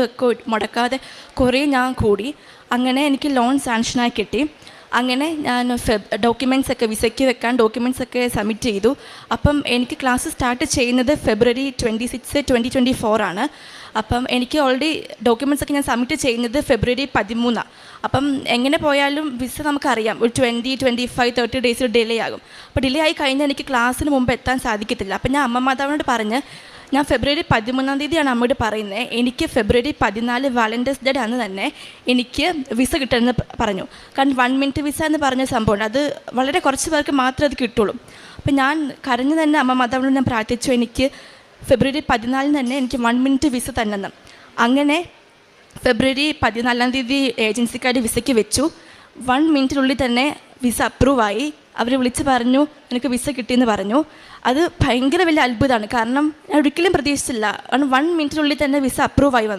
ഒക്കെ മുടക്കാതെ കുറേ ഞാൻ കൂടി. അങ്ങനെ എനിക്ക് ലോൺ സാങ്ഷനായി കിട്ടി. അങ്ങനെ ഞാൻ ഡോക്യുമെൻറ്റ്സൊക്കെ വിസയ്ക്ക് വെക്കാൻ ഡോക്യുമെൻറ്റ്സൊക്കെ സബ്മിറ്റ് ചെയ്തു. അപ്പം എനിക്ക് ക്ലാസ് സ്റ്റാർട്ട് ചെയ്യുന്നത് ഫെബ്രുവരി 26, 2024 ആണ്. അപ്പം എനിക്ക് ഓൾറെഡി ഡോക്യുമെൻറ്റ്സൊക്കെ ഞാൻ സബ്മിറ്റ് ചെയ്യുന്നത് ഫെബ്രുവരി 13. അപ്പം എങ്ങനെ പോയാലും വിസ നമുക്കറിയാം ഒരു 20, 25, 30 ഡേയ്സ് ഡിലേ ആകും. അപ്പോൾ ഡിലേ ആയി കഴിഞ്ഞാൽ എനിക്ക് ക്ലാസ്സിന് മുമ്പ് എത്താൻ സാധിക്കത്തില്ല. അപ്പം ഞാൻ അമ്മ മാതാവിനോട് പറഞ്ഞ് ഞാൻ ഫെബ്രുവരി 13 അമ്മയോട് പറയുന്നത് എനിക്ക് ഫെബ്രുവരി 14 വാലൻറ്റൈൻസ് ഡേ അന്ന് തന്നെ എനിക്ക് വിസ കിട്ടുമെന്ന് പറഞ്ഞു. കാരണം 1 മിനിറ്റ് വിസ എന്ന് പറഞ്ഞ സംഭവമുണ്ട്, അത് വളരെ കുറച്ച് പേർക്ക് മാത്രമേ അത് കിട്ടുള്ളൂ. അപ്പം ഞാൻ കരഞ്ഞു തന്നെ അമ്മ മാതാവിനോട് ഞാൻ പ്രാർത്ഥിച്ചു എനിക്ക് ഫെബ്രുവരി 14 തന്നെ എനിക്ക് 1 മിനിറ്റ് വിസ തന്നെന്ന്. അങ്ങനെ ഫെബ്രുവരി 14 ഏജൻസിക്കാർ വിസയ്ക്ക് വെച്ചു. 1 മിനിറ്റിനുള്ളിൽ തന്നെ വിസ അപ്രൂവായി. അവർ വിളിച്ച് പറഞ്ഞു എനിക്ക് വിസ കിട്ടിയെന്ന് പറഞ്ഞു. അത് ഭയങ്കര വലിയ അത്ഭുതമാണ്, കാരണം ഞാൻ ഒരിക്കലും പ്രതീക്ഷിച്ചില്ല. കാരണം 1 മിനിറ്റിനുള്ളിൽ തന്നെ വിസ അപ്രൂവായി വന്നു.